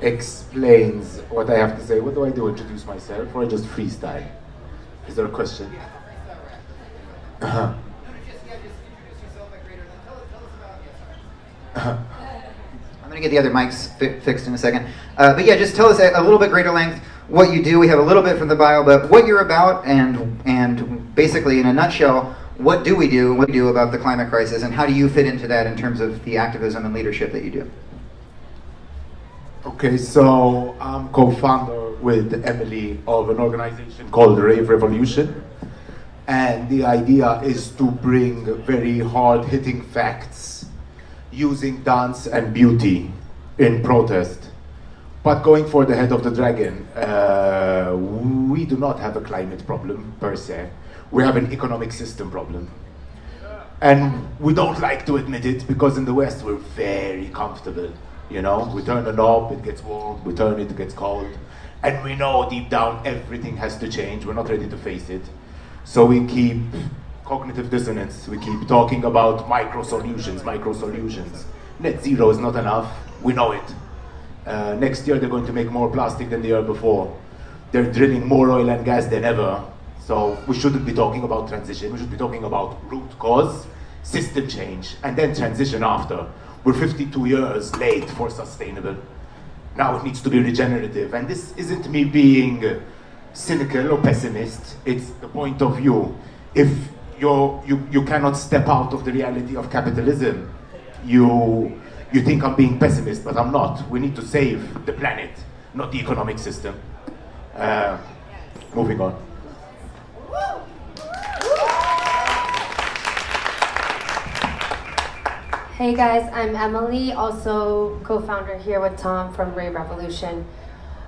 explains what I have to say. What do I do? Introduce myself or just freestyle? Is there a question? Uh-huh. I'm going to get the other mics fixed in a second. But yeah, just tell us a little bit greater length what you do. We have a little bit from the bio, but what you're about, and basically in a nutshell, what do we do about the climate crisis, and how do you fit into that in terms of the activism and leadership that you do? Okay, so I'm co-founder with Emily of an organization called Rave Revolution. And the idea is to bring very hard-hitting facts using dance and beauty in protest. But going for the head of the dragon, we do not have a climate problem per se. We have an economic system problem. And we don't like to admit it because in the West we're very comfortable. You know, we turn a knob, it gets warm, we turn it, it gets cold. And we know deep down everything has to change, we're not ready to face it. So we keep cognitive dissonance, we keep talking about micro solutions. Net zero is not enough, we know it. Next year they're going to make more plastic than the year before. They're drilling more oil and gas than ever. So we shouldn't be talking about transition, we should be talking about root cause, system change, and then transition after. We're 52 years late for sustainable. Now it needs to be regenerative. And this isn't me being cynical or pessimist, it's the point of view. If you cannot step out of the reality of capitalism, you think I'm being pessimist, but I'm not. We need to save the planet, not the economic system. Moving on. Hey guys, I'm Emily, also co-founder here with Tom from Rave Revolution.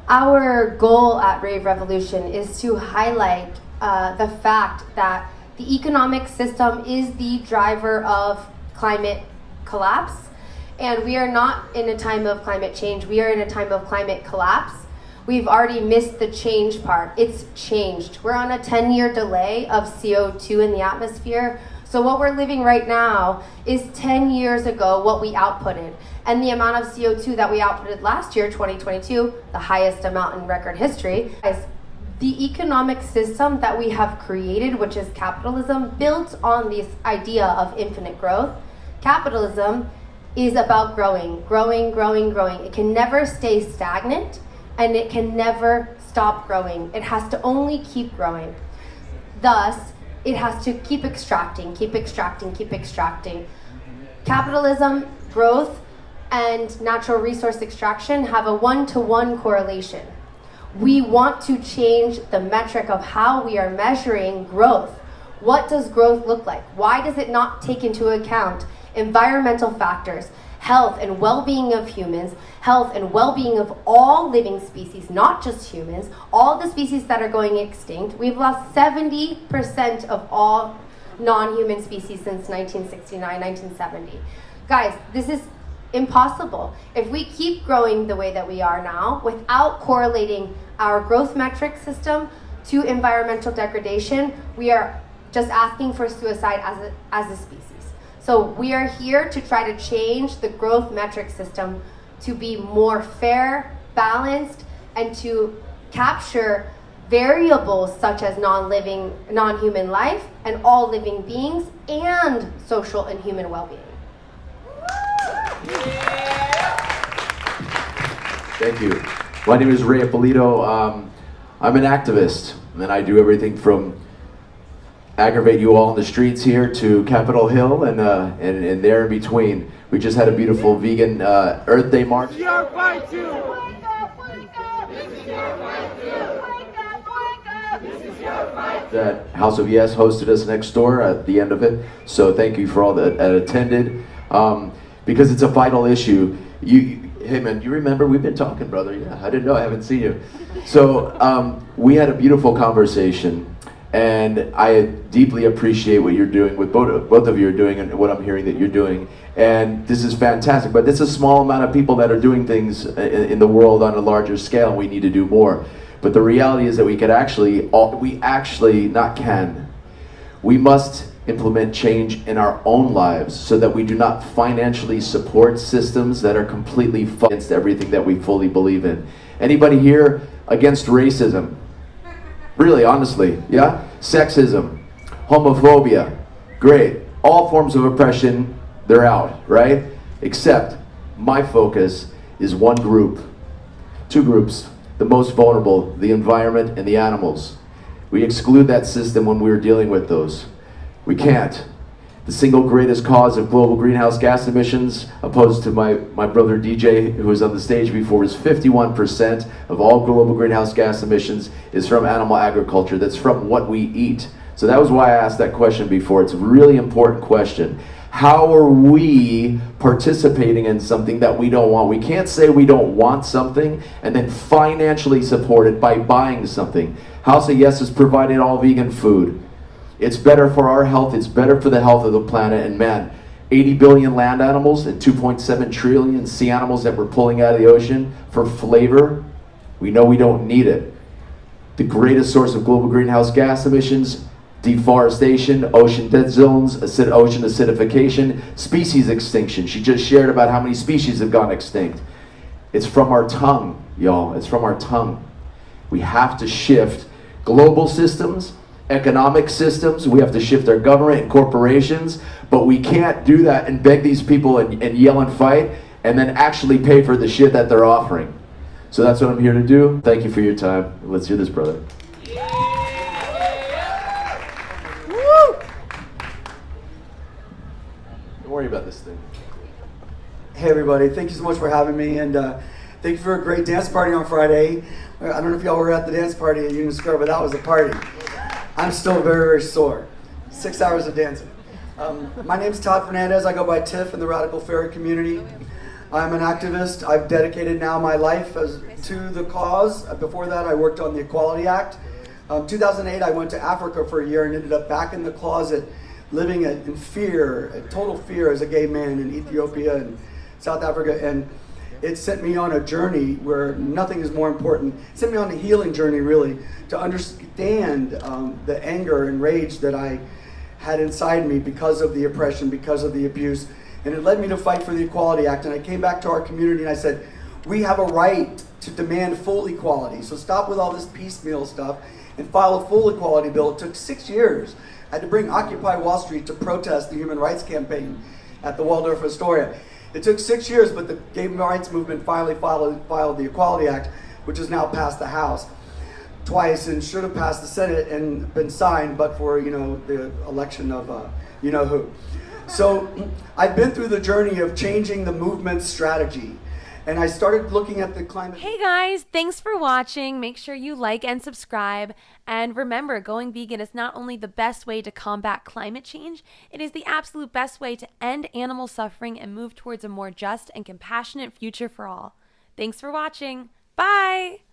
Our goal at Rave Revolution is to highlight the fact that the economic system is the driver of climate collapse, and we are not in a time of climate change, we are in a time of climate collapse. We've already missed the change part. It's changed. We're on a 10-year delay of CO2 in the atmosphere. So what we're living right now is 10 years ago what we outputted. And the amount of CO2 that we outputted last year, 2022, the highest amount in record history, is the economic system that we have created, which is capitalism, built on this idea of infinite growth. Capitalism is about growing. It can never stay stagnant, and it can never stop growing. It has to only keep growing. Thus, it has to keep extracting. Capitalism, growth, and natural resource extraction have a one-to-one correlation. We want to change the metric of how we are measuring growth. What does growth look like? Why does it not take into account environmental factors, health and well-being of humans, health and well-being of all living species, not just humans, all the species that are going extinct? We've lost 70% of all non-human species since 1969, 1970. Guys, this is impossible. If we keep growing the way that we are now without correlating our growth metric system to environmental degradation, we are just asking for suicide as a species. So we are here to try to change the growth metric system to be more fair, balanced, and to capture variables such as non-human life and all living beings and social and human well-being. Thank you. My name is Ippolito. I'm an activist, and I do everything from aggravate you all in the streets here to Capitol Hill and there in between. We just had a beautiful vegan Earth Day march. This is your fight too! Wake up, wake up! This is your fight too! Wake up, wake up! This is your fight too! That House of Yes hosted us next door at the end of it. So thank you for all that attended. Because it's a vital issue. Hey man, you remember? We've been talking, brother. Yeah, I didn't know. I haven't seen you. So we had a beautiful conversation. And I deeply appreciate what you're doing, what both of you are doing, and what I'm hearing that you're doing. And this is fantastic, but there's a small amount of people that are doing things in the world on a larger scale, and we need to do more. But the reality is that we must implement change in our own lives so that we do not financially support systems that are completely against everything that we fully believe in. Anybody here against racism? Really, honestly, yeah? Sexism, homophobia, great. All forms of oppression, they're out, right? Except my focus is one group, two groups, the most vulnerable, the environment and the animals. We exclude that system when we were dealing with those. We can't. The single greatest cause of global greenhouse gas emissions, opposed to my brother DJ, who was on the stage before, is 51% of all global greenhouse gas emissions is from animal agriculture. That's from what we eat. So that was why I asked that question before. It's a really important question. How are we participating in something that we don't want? We can't say we don't want something and then financially support it by buying something. House of Yes is providing all vegan food. It's better for our health, it's better for the health of the planet, and man, 80 billion land animals and 2.7 trillion sea animals that we're pulling out of the ocean for flavor, we know we don't need it. The greatest source of global greenhouse gas emissions, deforestation, ocean dead zones, ocean acidification, species extinction. She just shared about how many species have gone extinct. It's from our tongue, y'all, it's from our tongue. We have to shift global systems, economic systems, we have to shift our government and corporations, but we can't do that and beg these people and yell and fight and then actually pay for the shit that they're offering. So that's what I'm here to do. Thank you for your time. Let's hear this, brother. Woo! Don't worry about this thing. Hey everybody, thank you so much for having me, and thank you for a great dance party on Friday. I don't know if y'all were at the dance party at Union Square, but that was a party. I'm still very, very sore. 6 hours of dancing. My name's Todd Fernandez. I go by Tiff in the Radical Fairy community. I'm an activist. I've dedicated now my life to the cause. Before that, I worked on the Equality Act. 2008, I went to Africa for a year and ended up back in the closet, living in fear, total fear as a gay man in Ethiopia and South Africa. And it sent me on a journey where nothing is more important. It sent me on a healing journey, really, to understand the anger and rage that I had inside me because of the oppression, because of the abuse. And it led me to fight for the Equality Act. And I came back to our community and I said, we have a right to demand full equality. So stop with all this piecemeal stuff and file a full equality bill. It took 6 years. I had to bring Occupy Wall Street to protest the Human Rights Campaign at the Waldorf Astoria. It took 6 years, but the gay rights movement finally filed the Equality Act, which has now passed the House twice and should have passed the Senate and been signed, but for the election of who. So I've been through the journey of changing the movement's strategy, and I started looking at the climate. Hey guys, thanks for watching. Make sure you like and subscribe. And remember, going vegan is not only the best way to combat climate change, it is the absolute best way to end animal suffering and move towards a more just and compassionate future for all. Thanks for watching. Bye!